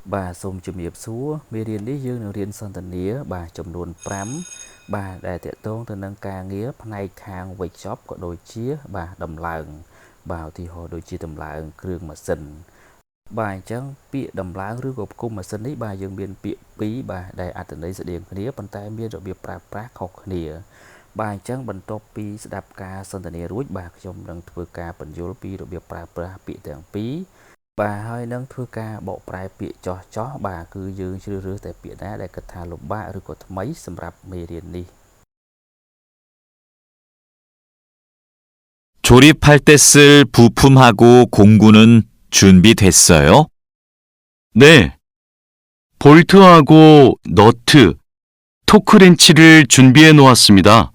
Bà xôm chùm hiệp xúa, mê riêng lý dương riêng son tình nía, bà chùm đồn prám, bà đại tiện tôn tên nâng ca nghĩa, nay khang vạch shop có đôi chia, bà đầm lạng, bà thì hồ đôi chia đầm lạng, krương mà sinh. Bà chẳng bị đầm lạng rước gộp cung mà sinh ấy, bà dương biên bị bí, bà đại ạt tình đấy sẽ điện khá nía, bàn tay miên rồi biệt prá prá khóc khá nía. Bà chẳng bần top pi sẽ đạp ca son tình nía rúi, bà chùm nâng thưa ca bần dô pi rồi biệt prá prá bị tàng pí. Bà hơi nâng thưa ca bộ prai bị cho chó bà cứ dương chưa rứa tại bị đá để cất thà lục bạ rồi có mấy xâm rạp mê điền đi. 조립할 때 쓸 부품하고 공구는 준비됐어요? 네. 볼트하고 너트, 토크렌치를 준비해 놓았습니다.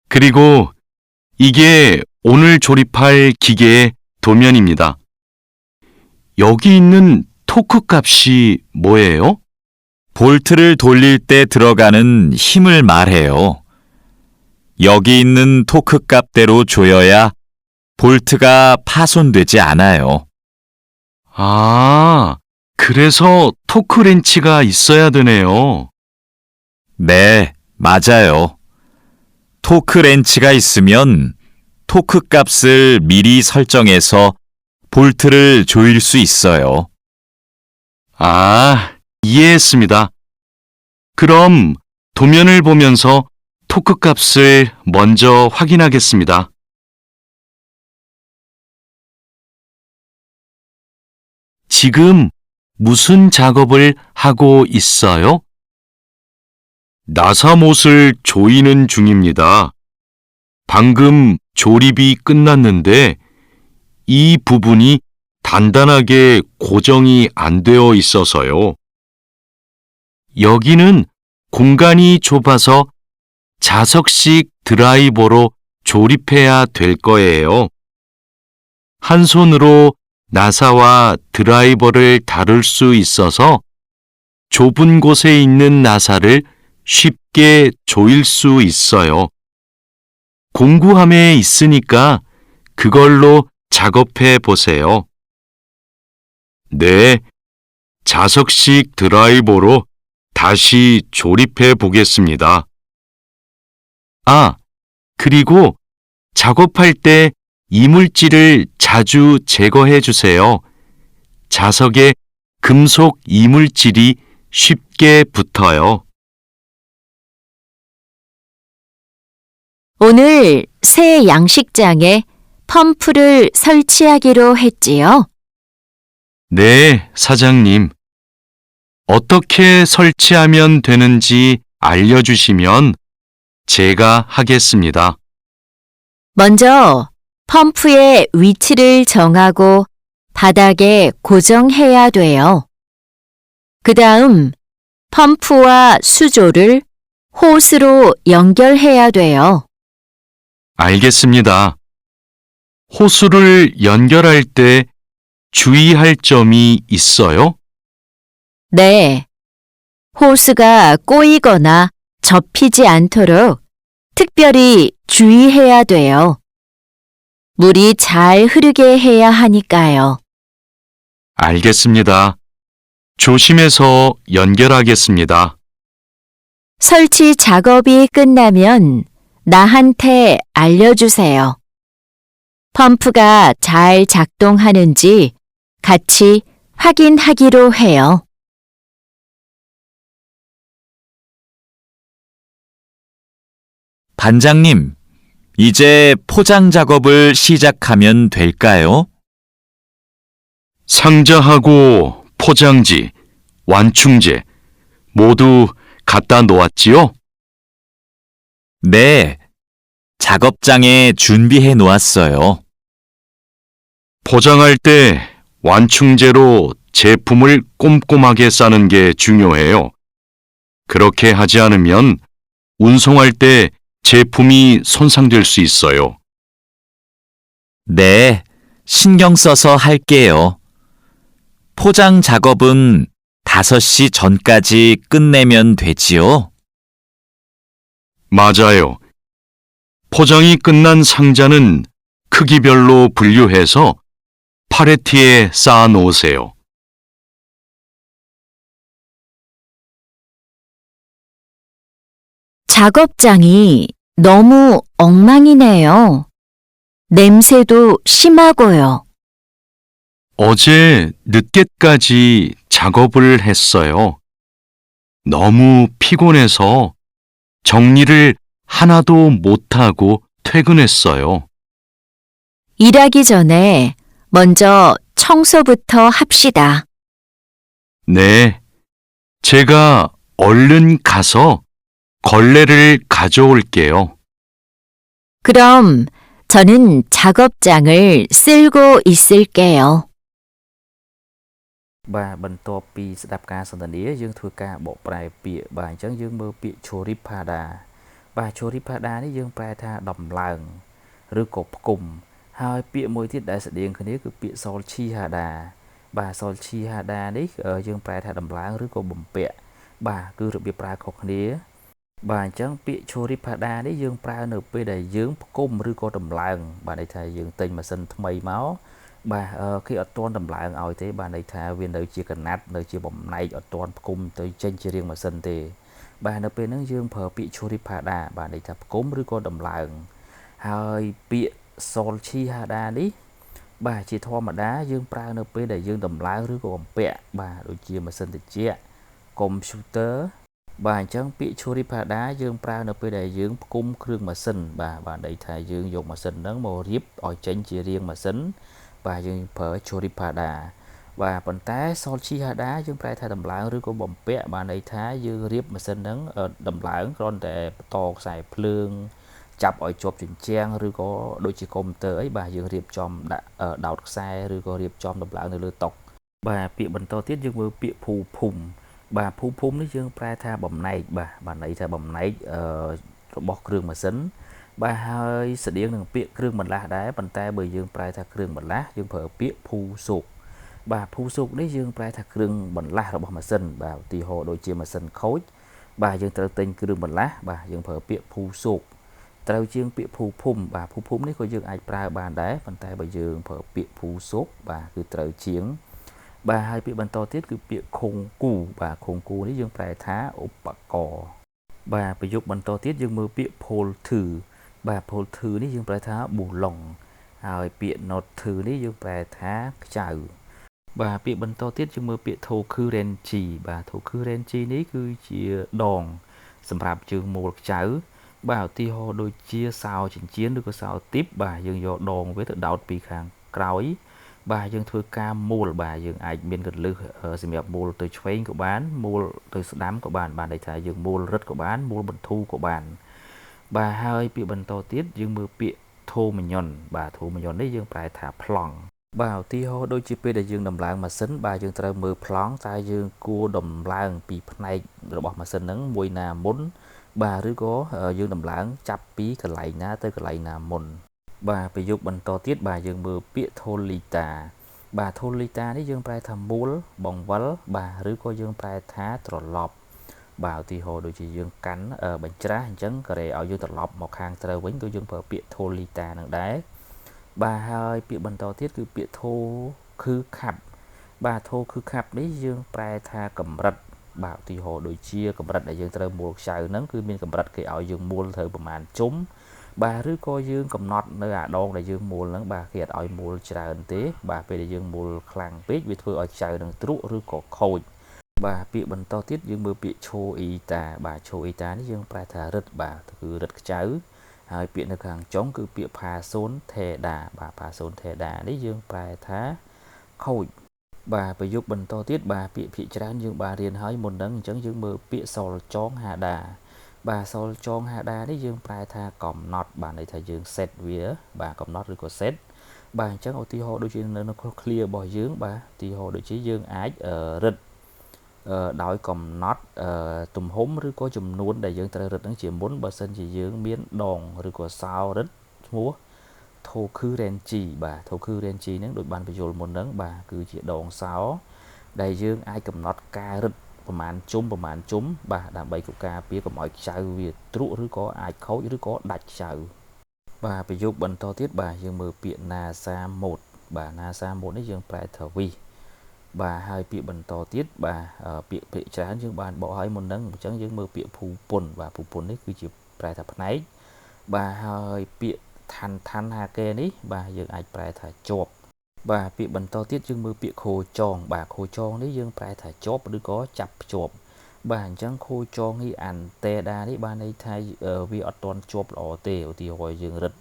그리고 이게 오늘 조립할 기계의 도면입니다. 여기 있는 토크 값이 뭐예요? 볼트를 돌릴 때 들어가는 힘을 말해요. 여기 있는 토크 값대로 조여야 볼트가 파손되지 않아요. 아, 그래서 토크렌치가 있어야 되네요. 네, 맞아요. 토크 렌치가 있으면 토크 값을 미리 설정해서 볼트를 조일 수 있어요. 아, 이해했습니다. 그럼 도면을 보면서 토크 값을 먼저 확인하겠습니다. 지금 무슨 작업을 하고 있어요? 나사못을 조이는 중입니다. 방금 조립이 끝났는데 이 부분이 단단하게 고정이 안 되어 있어서요. 여기는 공간이 좁아서 자석식 드라이버로 조립해야 될 거예요. 한 손으로 나사와 드라이버를 다룰 수 있어서 좁은 곳에 있는 나사를 쉽게 조일 수 있어요. 공구함에 있으니까 그걸로 작업해 보세요. 네, 자석식 드라이버로 다시 조립해 보겠습니다. 아, 그리고 작업할 때 이물질을 자주 제거해 주세요. 자석에 금속 이물질이 쉽게 붙어요. 오늘 새 양식장에 펌프를 설치하기로 했지요. 네, 사장님. 어떻게 설치하면 되는지 알려주시면 제가 하겠습니다. 먼저 펌프의 위치를 정하고 바닥에 고정해야 돼요. 그 다음 펌프와 수조를 호스로 연결해야 돼요. 알겠습니다. 호스를 연결할 때 주의할 점이 있어요? 네. 호스가 꼬이거나 접히지 않도록 특별히 주의해야 돼요. 물이 잘 흐르게 해야 하니까요. 알겠습니다. 조심해서 연결하겠습니다. 설치 작업이 끝나면 나한테 알려주세요. 펌프가 잘 작동하는지 같이 확인하기로 해요. 반장님, 이제 포장 작업을 시작하면 될까요? 상자하고 포장지, 완충제 모두 갖다 놓았지요? 네, 작업장에 준비해 놓았어요. 포장할 때 완충제로 제품을 꼼꼼하게 싸는 게 중요해요. 그렇게 하지 않으면 운송할 때 제품이 손상될 수 있어요. 네, 신경 써서 할게요. 포장 작업은 5시 전까지 끝내면 되지요? 맞아요. 포장이 끝난 상자는 크기별로 분류해서 팔레트에 쌓아 놓으세요. 작업장이 너무 엉망이네요. 냄새도 심하고요. 어제 늦게까지 작업을 했어요. 너무 피곤해서 정리를 하나도 못하고 퇴근했어요. 일하기 전에 먼저 청소부터 합시다. 네, 제가 얼른 가서 걸레를 가져올게요. 그럼 저는 작업장을 쓸고 있을게요. បាទបន្ទាប់ពីស្ដាប់ការសន្ទនាយើងធ្វើការបកប្រែពាក្យបាទអញ្ចឹងយើងមើលពាក្យ Choripada បាទ Choripada នេះយើងប្រែថាដំឡើងឬក៏ផ្គុំហើយពាក្យមួយទៀតដែលស្តៀងគ្នាគឺពាក្យ Solchihada បាទ Solchihada នេះយើងប្រែថាដំឡើងឬក៏បំពាក់បាទគឺរបៀបប្រើខុសគ្នាបាទអញ្ចឹងពាក្យ Choripada នេះយើងប្រើនៅពេលដែលយើងផ្គុំឬក៏ដំឡើងបាទន័យថាយើងទិញម៉ាស៊ីនថ្មីមកបាទគេអត់ទាន់ដំឡើងឲ្យទេបាទន័យថាវានៅជាកណាត់នៅជាបំណែកអត់ទាន់ផ្គុំទៅចេញជារាងម៉ាស៊ីនទេបាទនៅពេលហ្នឹងយើងប្រើពាក្យ Choripada បាទន័យថាផ្គុំឬក៏ដំឡើងហើយពាក្យ Solchihada នេះបាទជាធម្មតាយើងប្រើនៅពេលដែលយើងដំឡើងឬក៏បំពាក់បាទដូចជាម៉ាស៊ីនត្រជាក់ computer បាទអញ្ចឹងពាក្យ Choripada យើងប្រើនៅពេលដែលយើងផ្គុំគ្រឿងម៉ាស៊ីនបាទន័យថាយើងយកម៉ាស៊ីនហ្នឹងមករៀបឲ្យចេញជារាងម៉ាស៊ីនបាទយើងប្រើ Choripada បាទប៉ុន្តែ Solchihada យើងប្រែថាដំឡើងឬក៏បំពាក់បាទន័យថាយើងរៀបម៉ាស៊ីនហ្នឹងដំឡើងគ្រាន់តែបន្តខ្សែភ្លើងចាប់ឲ្យជាប់ជញ្ជាំងឬក៏ដូចជាកុំព្យូទ័រអីបាទយើងរៀបចំដាក់ដោតខ្សែឬក៏រៀបចំដំឡើងនៅលើតុបាទពាក្យបន្តទៀតយើងមើលពាក្យភូភូមិបាទភូភូមិនេះយើងប្រែថាបំណែកបាទន័យថាបំណែករបស់គ្រឿងម៉ាស៊ីនបាទហើយស្តៀងនឹងពាក្យគ្រឿងបន្លាស់ដែរប៉ុន្តែបើយើងប្រែថាគ្រឿងបន្លាស់យើងប្រើពាក្យភូសូកបាទភូសូកនេះយើងប្រែថាគ្រឿងបន្លាស់របស់ម៉ាស៊ីនបាទឧទាហរណ៍ដូចជាម៉ាស៊ីនខូចបាទយើងត្រូវទិញគ្រឿងបន្លាស់បាទយើងប្រើពាក្យភូសូកត្រូវជាងពាក្យភូភូមិបាទភូភូមិនេះក៏យើងអាចប្រើបានដែរប៉ុន្តែបើយើងប្រើពាក្យភូសូកបាទគឺត្រូវជាងបាទហើយពាក្យបន្តទៀតគឺពាក្យខុងគូបាទខុងគូនេះយើងប្រែថាឧបករណ៍បាទប្រយោគបន្តទៀតយើងមើលពាក្យ Polthu បាទ Polthu នេះយើងប្រែថាប៊ូឡុងហើយពាក្យ Nothu នេះយើងប្រែថាខ្ចៅបាទពាក្យបន្តទៀតយើងមើលពាក្យ Thokurenchi បាទ Thokurenchi នេះគឺជាដងសម្រាប់ជើងមូលខ្ចៅបាទឧទាហរណ៍ដូចជាសោចិញ្ចៀនឬក៏សោទីបបាទយើងយកដងវាទៅដោតពីខាងក្រោយបាទយើងធ្វើការមូលបាទយើងអាចមានកន្លឹះសម្រាប់មូលទៅឆ្វេងក៏បានមូលទៅស្ដាំក៏បានបាទន័យថាយើងមូលរឹតក៏បានមូលបន្ធូរក៏បានបាទហើយពាក្យបន្តទៀតយើងមើលពាក្យធូមញ៉ុនបាទធូមញ៉ុននេះយើងប្រែថាប្លង់បាទឧទាហរណ៍ដូចជាពេលដែលយើងដំឡើងម៉ាស៊ីនបាទយើងត្រូវមើលប្លង់តើយើងគួរដំឡើងពីផ្នែករបស់ម៉ាស៊ីនហ្នឹងមួយណាមុនបាទឬក៏យើងដំឡើងចាប់ពីកន្លែងណាទៅកន្លែងណាមុនបាទប្រយោគបន្តទៀតបាទយើងមើលពាក្យ Tholita បាទ Tholita នេះយើងប្រែថាមូលបង្វិលបាទឬក៏យើងប្រែថាត្រឡប់បាទឧទាហរណ៍ដូចជាយើងកាន់បញ្ច្រាសអញ្ចឹងក៏ឲ្យយើងត្រឡប់មកខាងត្រូវវិញក៏យើងប្រើពាក្យ Tholita នឹងដែរបាទហើយពាក្យបន្តទៀតគឺពាក្យ Tho គឺខាប់បាទ Tho គឺខាប់នេះយើងប្រែថាកម្រិតបាទឧទាហរណ៍ដូចជាកម្រិតដែលយើងត្រូវមូលខ្ចៅហ្នឹងគឺមានកម្រិតគេឲ្យយើងមូលត្រូវប្រមាណជុំបាទឬក៏យើងកំណត់នៅអាដងដែលយើងមូលហ្នឹងបាទគេអត់ឲ្យមូលច្រើនទេបាទពេលដែលយើងមូលខ្លាំងពេកវាធ្វើឲ្យខ្ចៅនឹងទ្រុឬក៏ខូចបាទពាក្យបន្តទៀតយើងមើលពាក្យ Choita បាទ Choita នេះយើងប្រែថារឹតបាទគឺរឹតខ្ចៅហើយពាក្យនៅខាងចុងគឺពាក្យ Phason Theda បាទ Phason Theda នេះយើងប្រែថាខូចបាទប្រយោគបន្តទៀតបាទពាក្យភាគច្រើនយើងបានរៀនហើយមុនហ្នឹងអញ្ចឹងយើងមើលពាក្យ Sol Chong Hada បាទ Sol Chong Hada នេះយើងប្រែថាកំណត់បាទន័យថាយើង set វាបាទកំណត់ឬក៏ set បាទអញ្ចឹងឧទាហរណ៍ដូចជានៅក្នុង clear របស់យើងបាទឧទាហរណ៍ដូចជាយើងអាចរឹតដោយកំណត់ទំហំឬក៏ចំនួនដែលយើងត្រូវរឹតហ្នឹងជាមុនបើសិនជាយើងមានដងឬក៏សោរឹតឈ្មោះ Thokurenchi បាទ Thokurenchi ហ្នឹងដូចបានបញ្យល់មុនហ្នឹងបាទគឺជាដងសោដែលយើងអាចកំណត់ការរឹតប្រមាណជុំបាទដើម្បីការពារកុំឲ្យខ្ចៅវាទ្រុឬក៏អាចខូចឬក៏ដាច់ខ្ចៅបាទប្រយោគបន្តទៀតបាទយើងមើលពាក្យ Nasa Mode បាទ Nasa Mode នេះយើងប្រែថាវិស បាទហើយពាក្យបន្តទៀតបាទពាក្យភាគច្រើនយើងបានបកឲ្យមុនហ្នឹងអញ្ចឹងយើងមើលពាក្យភូពន្ធបាទភូពន្ធនេះគឺជាប្រែថាផ្នែកបាទហើយពាក្យឋានហាកេនេះបាទយើងអាចប្រែថាជាប់បាទពាក្យបន្តទៀតយើងមើលពាក្យខូចងបាទខូចងនេះយើងប្រែថាជាប់ឬក៏ចាប់ភ្ជាប់បាទអញ្ចឹងខូចងនេះអានតេដានេះបានន័យថាវាអត់ទាន់ជាប់ល្អទេឧទាហរណ៍យើងរឹត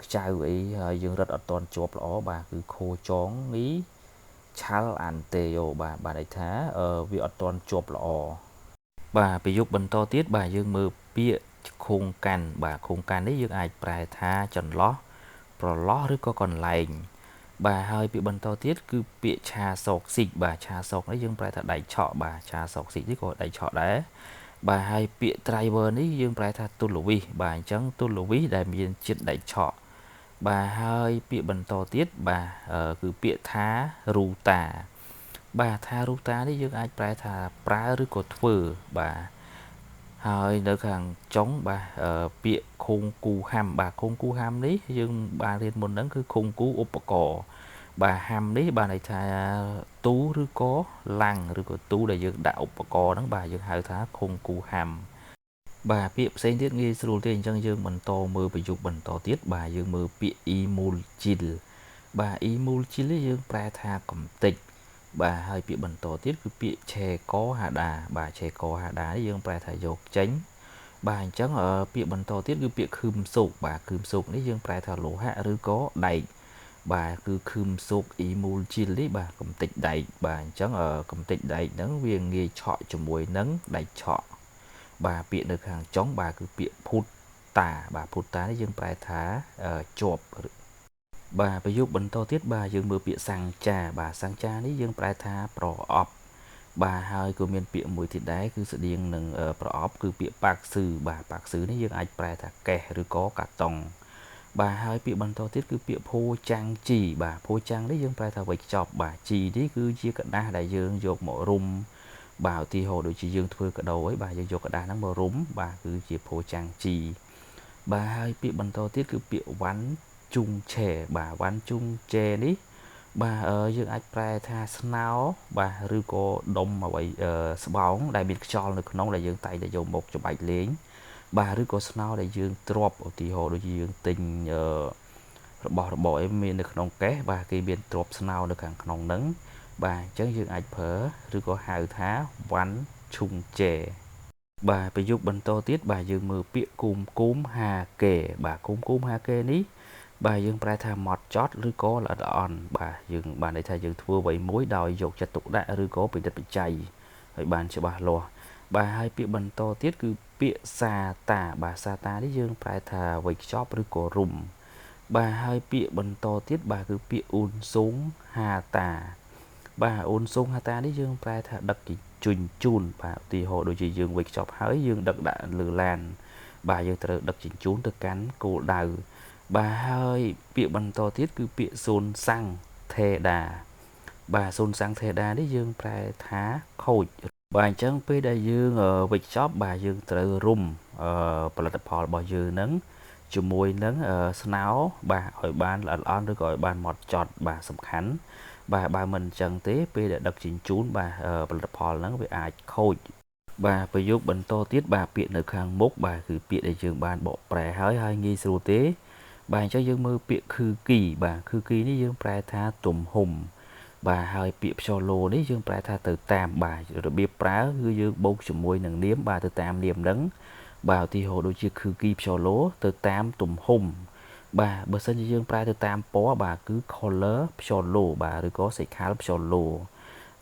ខ្ចៅអីហើយយើងរឹតអត់ទាន់ជាប់ល្អបាទគឺខូចងនេះឆាល់អានតេយោបាទបានន័យថាវាអត់ទាន់ជាប់ល្អបាទប្រយោគបន្តទៀតបាទយើងមើលពាក្យខុងកាន់បាទខុងកាន់នេះយើងអាចប្រែថាចន្លោះប្រឡោះឬក៏កន្លែងបាទហើយពាក្យបន្តទៀតគឺពាក្យឆាសោកស៊ីកបាទឆាសោកនេះយើងប្រែថាដៃឆក់បាទឆាសោកស៊ីកនេះក៏ដៃឆក់ដែរបាទហើយពាក្យ driver នេះយើងប្រែថាទុលវិសបាទអញ្ចឹងទុលវិសដែលមានជាតិដៃឆក់បាទហើយពាក្យបន្តទៀតបាទគឺពាក្យថារូតាបាទថារូតានេះយើងអាចប្រែថាប្រើឬក៏ធ្វើបាទហើយនៅខាងចុងបាទពាក្យខុងគូហាំបាទខុងគូហាំនេះយើងបានរៀនមុនហ្នឹងគឺខុងគូឧបករណ៍បាទហាំនេះបានន័យថាទូឬក៏ឡាំងឬក៏ទូដែលយើងដាក់ឧបករណ៍ហ្នឹងបាទយើងហៅថាខុងគូហាំបាទពាក្យផ្សេងទៀតងាយស្រួលទេអញ្ចឹងយើងបន្តមើលប្រយោគបន្តទៀតបាទយើងមើលពាក្យ emulgil បាទ emulgil នេះយើងប្រែថាកំទេចបាទហើយពាក្យបន្តទៀតគឺពាក្យឆេកហាដាបាទឆេកហាដានេះយើងប្រែថាយកចេញបាទអញ្ចឹងពាក្យបន្តទៀតគឺពាក្យខឹមសូកបាទខឹមសូកនេះយើងប្រែថាលោហៈឬក៏ដែកបាទគឺខឹមសូក emulgil នេះបាទកំទេចដែកបាទអញ្ចឹងកំទេចដែកហ្នឹងវាងាយឆក់ជាមួយនឹងដែកឆក់បាទពាក្យនៅខាងចុងបាទគឺពាក្យភូតតាបាទភូតតានេះយើងប្រែថាជាប់បាទប្រយោគបន្តទៀតបាទយើងមើលពាក្យសង្ចាបាទសង្ចានេះយើងប្រែថាប្រអប់បាទហើយក៏មានពាក្យមួយទៀតដែរគឺស្តៀងនឹងប្រអប់គឺពាក្យប៉ាក់ស៊ឺបាទប៉ាក់ស៊ឺនេះយើងអាចប្រែថាកេសឬក៏កាតុងបាទហើយពាក្យបន្តទៀតគឺពាក្យភូចាំងជីបាទភូចាំងនេះយើងប្រែថាវេចខ្ចប់បាទជីនេះគឺជាกระดาษដែលយើងយកមករុំបាទឧទាហរណ៍ដូចជាយើងធ្វើកាដូអីបាទយើងយកกระดาษហ្នឹងមករុំបាទគឺជាភូចាំងជីបាទហើយពាក្យបន្តទៀតគឺពាក្យវ៉ាន់ជុងឆេបាទវ៉ាន់ជុងឆេនេះបាទយើងអាចប្រែថាស្នោបាទឬក៏ដុំអ្វីស្បោងដែលមានខ្យល់នៅក្នុងដែលយើងតែងតែយកមកច្របាច់លេងបាទឬក៏ស្នោដែលយើងទ្រាប់ឧទាហរណ៍ដូចជាយើងទិញរបស់របរអីមាននៅក្នុងកេសបាទគេមានទ្រាប់ស្នោនៅខាងក្នុងហ្នឹងបាទអញ្ចឹងយើងអាចប្រើឬក៏ហៅថាវ៉ាន់ជុងឆេបាទប្រយោគបន្តទៀតបាទយើងមើលពាក្យគុំគុំហាកេបាទគុំគុំហាកេនេះបាទយើងប្រែថាម៉ត់ចត់ឬក៏ល្អិតល្អន់បាទយើងបានន័យថាយើងធ្វើអ្វីមួយដោយយកចិត្តទុកដាក់ឬក៏ពិនិត្យបច្ច័យឲ្យបានច្បាស់លាស់បាទហើយពាក្យបន្តទៀតគឺពាក្យសាតាបាទសាតានេះយើងប្រែថាវេចខ្ចប់ឬក៏រុំបាទហើយពាក្យបន្តទៀតបាទគឺពាក្យអ៊ុនស៊ុងហាតាបាទអ៊ុនស៊ុងហាតានេះយើងប្រែថាដឹកជញ្ជូនបាទឧទាហរណ៍ដូចជាយើងវេចខ្ចប់ហើយយើងដឹកដាក់លើឡានបាទយើងត្រូវដឹកជញ្ជូនទៅកាន់គោលដៅបាទហើយពាក្យបន្តទៀតគឺពាក្យសូនសាំងថេដាបាទសូនសាំងថេដានេះយើងប្រែថាខូចបាទអញ្ចឹងពេលដែលយើងវេចខ្ចប់បាទយើងត្រូវរុំផលិតផលរបស់យើងហ្នឹងជាមួយនឹងស្នោបាទឲ្យបានល្អិតល្អន់ឬក៏ឲ្យបានម៉ត់ចត់បាទសំខាន់បាទបើមិនអញ្ចឹងទេពេលដែលដឹកជញ្ជូនបាទផលិតផលហ្នឹងវាអាចខូចបាទប្រយោគបន្តទៀតបាទពាក្យនៅខាងមុខបាទគឺពាក្យដែលយើងបានបកប្រែហើយងាយស្រួលទេបាទអញ្ចឹងយើងមើលពាក្យខឺគីបាទខឺគីនេះយើងប្រែថាទំហំបាទហើយពាក្យផ្យឡូនេះយើងប្រែថាទៅតាមបាទរបៀបប្រើគឺយើងបូកជាមួយនឹងនាមបាទទៅតាមនាមហ្នឹងបាទឧទាហរណ៍ដូចជាខឺគីផ្យឡូទៅតាមទំហំបាទបើសិនជាយើងប្រែទៅតាមពណ៌បាទគឺ color ផ្យឡូបាទឬក៏សេខាលផ្យឡូ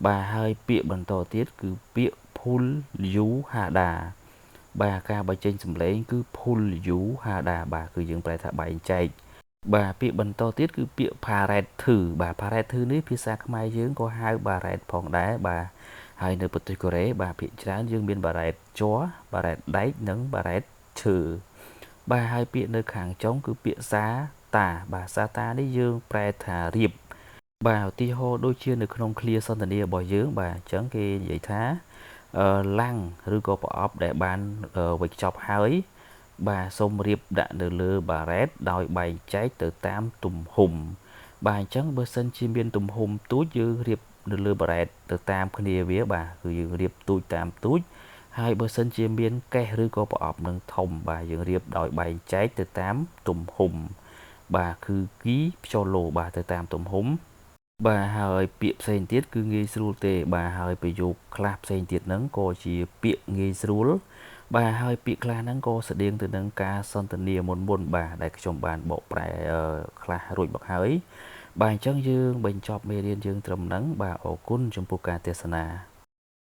បាទហើយពាក្យបន្តទៀតគឺពាក្យ pull you hada បាទការបញ្ចេញសម្លេងគឺ pull you hada បាទគឺយើងប្រែថាបែងចែកបាទពាក្យបន្តទៀតគឺពាក្យ parade ធឺបាទ parade ធឺនេះភាសាខ្មែរយើងក៏ហៅ barrette ផងដែរបាទហើយនៅប្រទេសកូរ៉េបាទភាគច្រើនយើងមាន barrette ជ័រ barrette ដែកនិង barrette ឈើបាទហើយពាក្យនៅខាងចុងគឺពាក្យសាតាបាទសាតានេះយើងប្រែថារៀបបាទឧទាហរណ៍ដូចជានៅក្នុងឃ្លាសន្ទនារបស់យើងបាទអញ្ចឹងគេនិយាយថាឡាំងឬក៏ប្រអប់ដែលបានវេចខ្ចប់ហើយបាទសូមរៀបដាក់នៅលើបារ៉េតដោយបែងចែកទៅតាមទំហំបាទអញ្ចឹងបើសិនជាមានទំហំទូចយើងរៀប នៅលើបារ៉ែតទៅតាមគ្នាវាបាទគឺយើងរៀបទូចតាមទូចហើយបើសិនជាមានកេះឬក៏ប្រអប់នឹងធំបាទយើងរៀបដោយបែងចែកទៅតាមទំហំបាទគឺគីភ្ជឡូបាទទៅតាមទំហំបាទហើយពាក្យផ្សេងទៀតគឺងាយស្រួលទេបាទហើយប្រយោគខ្លះផ្សេងទៀតហ្នឹងក៏ជាពាក្យងាយស្រួលបាទហើយពាក្យខ្លះហ្នឹងក៏ស្តៀងទៅនឹងការសន្ទនាមុនបាទដែលខ្ញុំបានបកប្រែខ្លះរួចមកហើយបាទអញ្ចឹងយើងបញ្ចប់មេរៀនយើងត្រឹមហ្នឹងបាទអរគុណចំពោះការទស្សនា